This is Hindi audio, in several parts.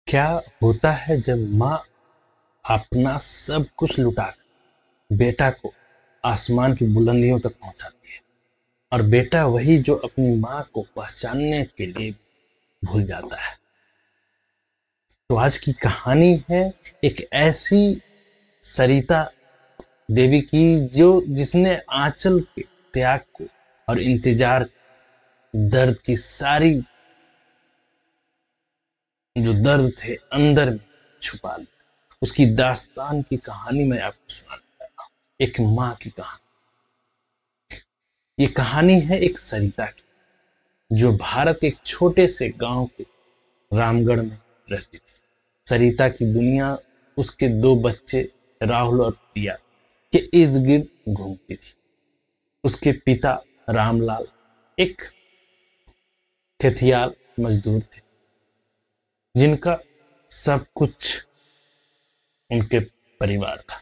क्या होता है जब माँ अपना सब कुछ लुटा बेटा को आसमान की बुलंदियों तक पहुंचाती है और बेटा वही जो अपनी माँ को पहचानने के लिए भूल जाता है। तो आज की कहानी है एक ऐसी सरिता देवी की जो जिसने आंचल के त्याग को और इंतजार दर्द की सारी जो दर्द थे अंदर में छुपा लिया। उसकी दास्तान की कहानी मैं आपको सुनाना चाहता हूँ। एक माँ की कहानी। ये कहानी है एक सरिता की जो भारत के एक छोटे से गांव के रामगढ़ में रहती थी। सरिता की दुनिया उसके दो बच्चे राहुल और प्रिया के इर्द गिर्द घूमती थी। उसके पिता रामलाल एक खेतियाल मजदूर थे जिनका सब कुछ उनके परिवार था।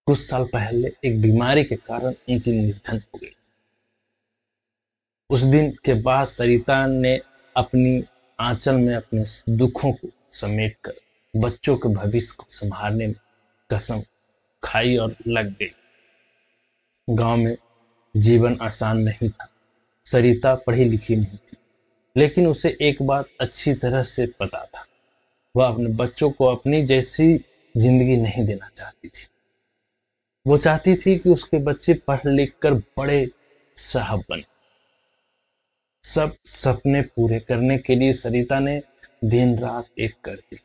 कुछ साल पहले एक बीमारी के कारण उनकी निधन हो गई। उस दिन के बाद सरिता ने अपनी आंचल में अपने दुखों को समेटकर बच्चों के भविष्य को संभालने में कसम खाई और लग गई। गांव में जीवन आसान नहीं था। सरिता पढ़ी लिखी नहीं थी, लेकिन उसे एक बात अच्छी तरह से पता था। वह अपने बच्चों को अपनी जैसी जिंदगी नहीं देना चाहती थी। वो चाहती थी कि उसके बच्चे पढ़ लिख कर बड़े साहब बने। सब सपने पूरे करने के लिए सरिता ने दिन रात एक कर दी।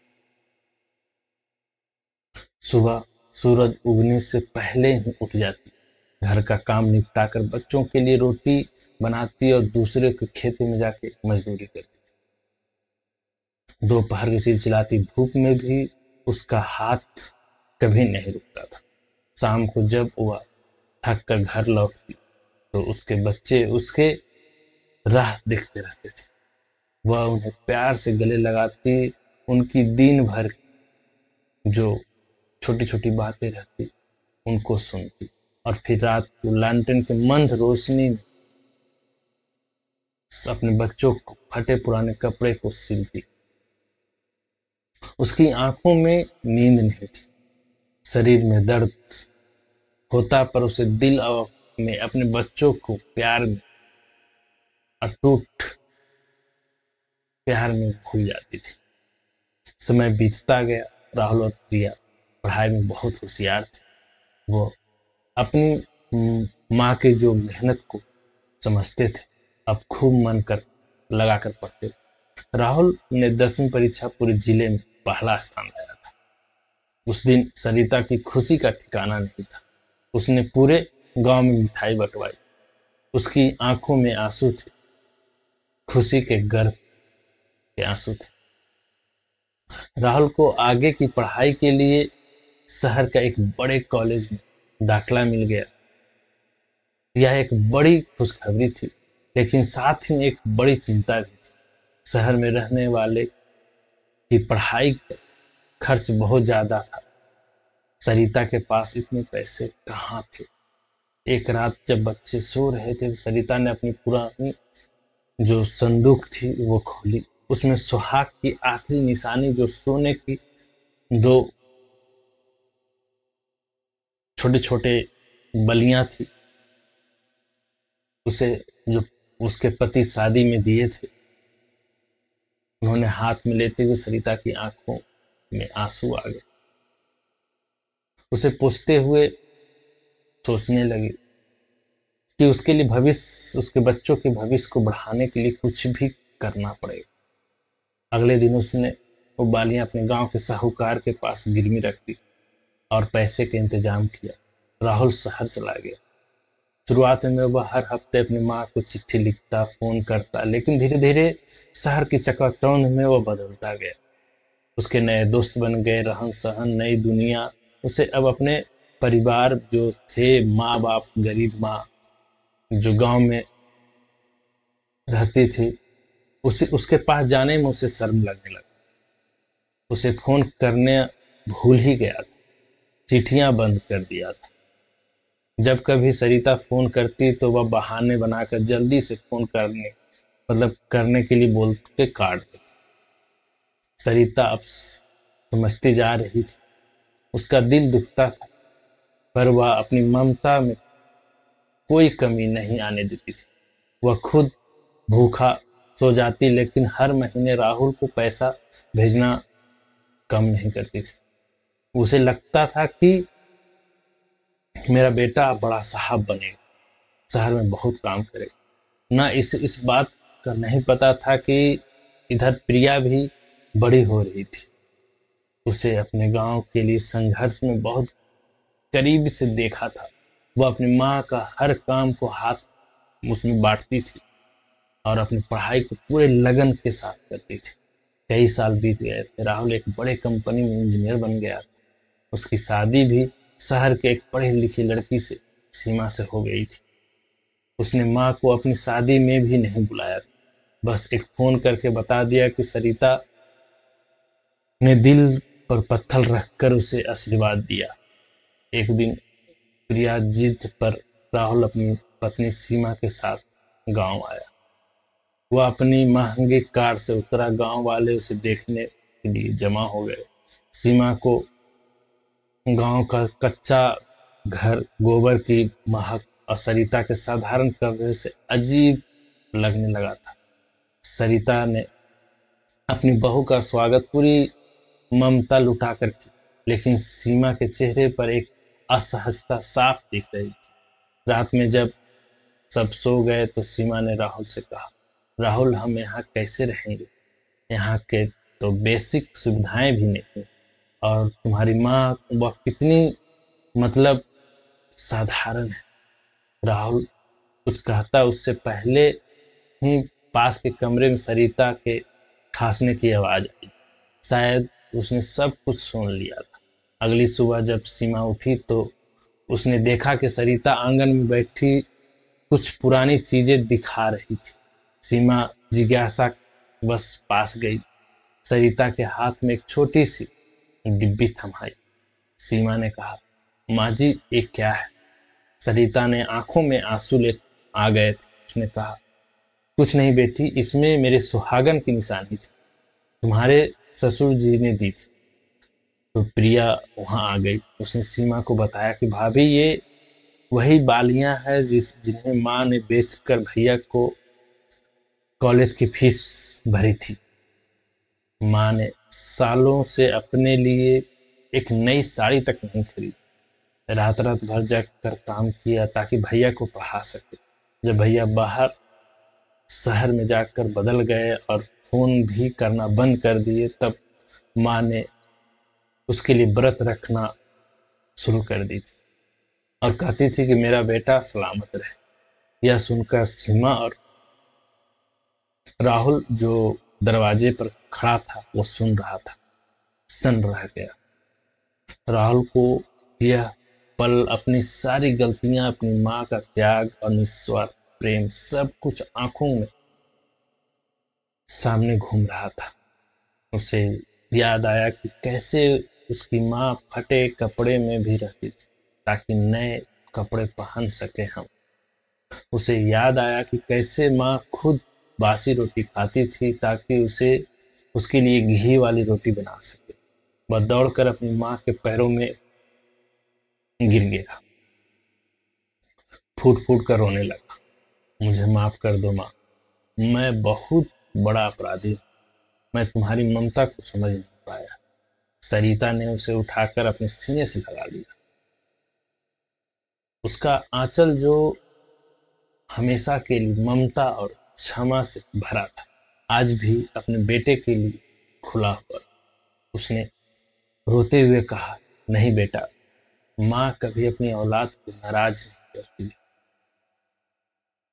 सुबह सूरज उगने से पहले ही उठ जाती, घर का काम निपटाकर बच्चों के लिए रोटी बनाती और दूसरे के खेत में जाके मजदूरी करती थी। दोपहर की चिलचिलाती धूप में भी उसका हाथ कभी नहीं रुकता था। शाम को जब वह थक कर घर लौटती तो उसके बच्चे उसके राह देखते रहते थे। वह उन्हें प्यार से गले लगाती, उनकी दिन भर की जो छोटी छोटी बातें रहती उनको सुनती और फिर रात को लालटेन के मंद रोशनी में अपने बच्चों को फटे पुराने कपड़े को सिलती। उसकी आंखों में नींद नहीं थी, शरीर में दर्द होता, पर उसे दिल में अपने बच्चों को प्यार में अटूट प्यार में भूल जाती थी। समय बीतता गया। राहुल और प्रिया पढ़ाई में बहुत होशियार थे। वो अपनी माँ की जो मेहनत को समझते थे, अब खूब मन कर लगाकर पढ़ते थे। राहुल ने 10वीं परीक्षा पूरे जिले में पहला स्थान लाया था। उस दिन सरिता की खुशी का ठिकाना नहीं था। उसने पूरे गांव में मिठाई बंटवाई। उसकी आंखों में आंसू थे, खुशी के गर्व के आंसू थे। राहुल को आगे की पढ़ाई के लिए शहर का एक बड़े कॉलेज में दाखिला मिल गया। यह एक बड़ी खुशखबरी थी, लेकिन साथ ही एक बड़ी चिंता भी थी। शहर में रहने वाले की पढ़ाई का खर्च बहुत ज्यादा था। सरिता के पास इतने पैसे कहाँ थे। एक रात जब बच्चे सो रहे थे, सरिता ने अपनी पुरानी जो संदूक थी वो खोली। उसमें सुहाग की आखिरी निशानी जो सोने की दो छोटे छोटे बलियां थी, उसे जो उसके पति शादी में दिए थे, उन्होंने हाथ में लेते हुए सरिता की आंखों में आंसू आ गए। उसे पूछते हुए सोचने लगी कि उसके लिए भविष्य, उसके बच्चों के भविष्य को बढ़ाने के लिए कुछ भी करना पड़ेगा। अगले दिन उसने वो बालियां अपने गांव के साहूकार के पास गिरवी रख दी और पैसे का इंतजाम किया। राहुल शहर चला गया। शुरुआत में वह हर हफ्ते अपनी माँ को चिट्ठी लिखता, फोन करता, लेकिन धीरे धीरे शहर की चकाचौंध में वह बदलता गया। उसके नए दोस्त बन गए, रहन सहन, नई दुनिया। उसे अब अपने परिवार जो थे, माँ बाप, गरीब माँ जो गांव में रहती थी, उसे उसके पास जाने में उसे शर्म लगने लगा। उसे फोन करने भूल ही गया था, चिट्ठियां बंद कर दिया था। जब कभी सरिता फोन करती तो वह बहाने बनाकर जल्दी से फोन करने के लिए बोल के काट देती। सरिता अब समझती जा रही थी। उसका दिल दुखता था, पर वह अपनी ममता में कोई कमी नहीं आने देती थी। वह खुद भूखा सो जाती, लेकिन हर महीने राहुल को पैसा भेजना कम नहीं करती थी। उसे लगता था कि मेरा बेटा बड़ा साहब बनेगा, शहर में बहुत काम करेगा। ना इस बात का नहीं पता था कि इधर प्रिया भी बड़ी हो रही थी। उसे अपने गांव के लिए संघर्ष में बहुत करीब से देखा था। वह अपनी माँ का हर काम को हाथ उसमें बांटती थी और अपनी पढ़ाई को पूरे लगन के साथ करती थी। कई साल बीत गए थे। राहुल एक बड़े कंपनी में इंजीनियर बन गया था। उसकी शादी भी शहर के एक पढ़ी लिखी लड़की से, सीमा से हो गई थी। उसने माँ को अपनी शादी में भी नहीं बुलाया था, बस एक फोन करके बता दिया कि सरिता ने दिल पर पत्थर रखकर उसे आशीर्वाद दिया। एक दिन प्रिया जिद पर राहुल अपनी पत्नी सीमा के साथ गांव आया। वह अपनी महंगी कार से उतरा। गांव वाले उसे देखने के लिए जमा हो गए। सीमा को गांव का कच्चा घर, गोबर की महक और सरिता के साधारण कपड़े से अजीब लगने लगा था। सरिता ने अपनी बहू का स्वागत पूरी ममता लुटा कर की, लेकिन सीमा के चेहरे पर एक असहजता साफ दिख रही थी। रात में जब सब सो गए तो सीमा ने राहुल से कहा, राहुल, हम यहाँ कैसे रहेंगे? यहाँ के तो बेसिक सुविधाएं भी नहीं, और तुम्हारी माँ वह कितनी मतलब साधारण है। राहुल कुछ कहता उससे पहले ही पास के कमरे में सरिता के खांसने की आवाज आई। शायद उसने सब कुछ सुन लिया था। अगली सुबह जब सीमा उठी तो उसने देखा कि सरिता आंगन में बैठी कुछ पुरानी चीजें दिखा रही थी। सीमा जिज्ञासा बस पास गई। सरिता के हाथ में एक छोटी सी डिब्बी थमाई। सीमा ने कहा, माँ जी, ये क्या है? सरिता ने आंखों में आंसू ले आ गए थे। उसने कहा, कुछ नहीं बेटी, इसमें मेरे सुहागन की निशानी थी, तुम्हारे ससुर जी ने दी थी। तो प्रिया वहां आ गई। उसने सीमा को बताया कि भाभी, ये वही बालियां हैं जिन्हें माँ ने बेचकर भैया को कॉलेज की फीस भरी थी। माँ ने सालों से अपने लिए एक नई साड़ी तक नहीं खरीदी। रात रात भर जग कर काम किया ताकि भैया को पढ़ा सके। जब भैया बाहर शहर में जाकर बदल गए और फोन भी करना बंद कर दिए, तब माँ ने उसके लिए व्रत रखना शुरू कर दी थी और कहती थी कि मेरा बेटा सलामत रहे। यह सुनकर सीमा और राहुल, जो दरवाजे पर खड़ा था, वो सुन रहा था, सन रह गया। राहुल को यह पल अपनी सारी गलतियां, अपनी माँ का त्याग और निस्वार्थ प्रेम, सब कुछ आंखों में सामने घूम रहा था। उसे याद आया कि कैसे उसकी माँ फटे कपड़े में भी रहती थी ताकि नए कपड़े पहन सके हम। उसे याद आया कि कैसे माँ खुद बासी रोटी खाती थी ताकि उसे उसके लिए घी वाली रोटी बना सके। वह दौड़कर अपनी माँ के पैरों में गिर गया, फूट फूट कर रोने लगा। मुझे माफ कर दो माँ, मैं बहुत बड़ा अपराधी हूँ। मैं तुम्हारी ममता को समझ नहीं पाया। सरिता ने उसे उठाकर अपने सीने से लगा लिया। उसका आंचल, जो हमेशा के लिए ममता और क्षमा से भरा था, आज भी अपने बेटे के लिए खुला हुआ। उसने रोते हुए कहा, नहीं बेटा, माँ कभी अपनी औलाद को नाराज नहीं करती।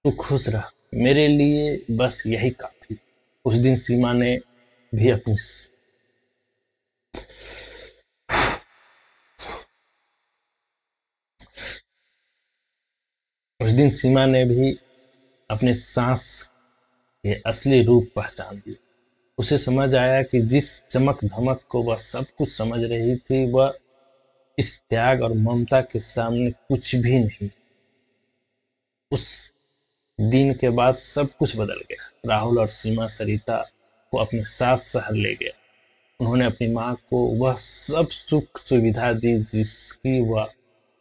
तू खुश रह, मेरे लिए बस यही काफी। उस दिन सीमा ने भी अपनी उस दिन सीमा ने भी अपने सांस के असली रूप पहचान लिया। उसे समझ आया कि जिस चमक धमक को वह सब कुछ समझ रही थी, वह इस त्याग और ममता के सामने कुछ भी नहीं। उस दिन के बाद सब कुछ बदल गया। राहुल और सीमा सरिता को अपने साथ शहर ले गया। उन्होंने अपनी माँ को वह सब सुख सुविधा दी जिसकी वह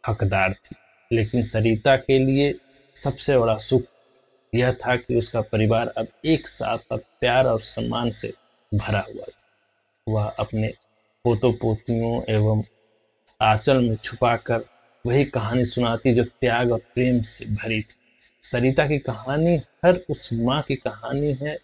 हकदार थी, लेकिन सरिता के लिए सबसे बड़ा सुख यह था कि उसका परिवार अब एक साथ अब प्यार और सम्मान से भरा हुआ था। वह अपने पोतों पोतियों एवं आंचल में छुपाकर वही कहानी सुनाती जो त्याग और प्रेम से भरी थी। सरिता की कहानी हर उस माँ की कहानी है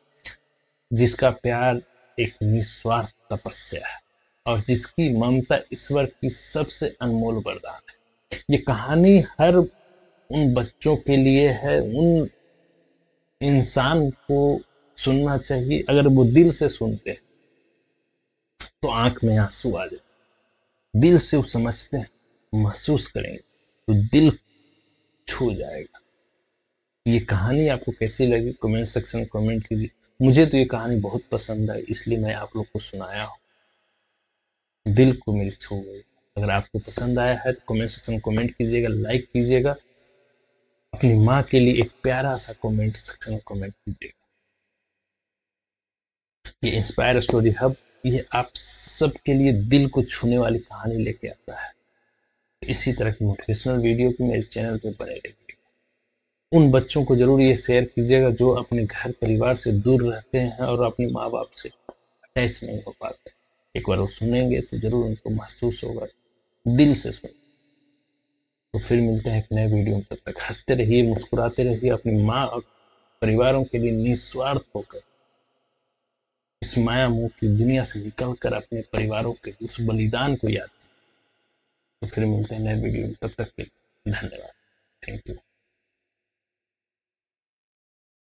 जिसका प्यार एक निस्वार्थ तपस्या है और जिसकी ममता ईश्वर की सबसे अनमोल वरदान है। ये कहानी हर उन बच्चों के लिए है, उन इंसान को सुनना चाहिए। अगर वो दिल से सुनते हैं तो आंख में आंसू आ जाए, दिल से वो समझते हैं, महसूस करेंगे तो दिल छू जाएगा। ये कहानी आपको कैसी लगी कमेंट सेक्शन में कमेंट कीजिए। मुझे तो ये कहानी बहुत पसंद है, इसलिए मैं आप लोग को सुनाया हूँ। दिल को मेरी छू गई। अगर आपको पसंद आया है तो कमेंट सेक्शन में कमेंट कीजिएगा, लाइक कीजिएगा, अपनी माँ के लिए एक प्यारा सा कमेंट सेक्शन में कमेंट कीजिएगा। ये इंस्पायर स्टोरी हब, ये आप सबके लिए दिल को छूने वाली कहानी लेके आता है। इसी तरह की मोटिवेशनल वीडियो की मेरे चैनल पे बने रहिए। उन बच्चों को जरूर ये शेयर कीजिएगा जो अपने घर परिवार से दूर रहते हैं और अपने माँ बाप से अटैच नहीं हो पाते। एक बार वो सुनेंगे तो जरूर उनको महसूस होगा, दिल से सुन। तो फिर मिलते हैं एक नए वीडियो में, तब तक हंसते रहिए, मुस्कुराते रहिए, अपनी माँ और परिवारों के लिए निस्वार्थ होकर इस माया मोह की दुनिया से निकलकर अपने परिवारों के उस बलिदान को याद। तो फिर मिलते हैं नए वीडियो में, तब तक के लिए धन्यवाद। Thank you.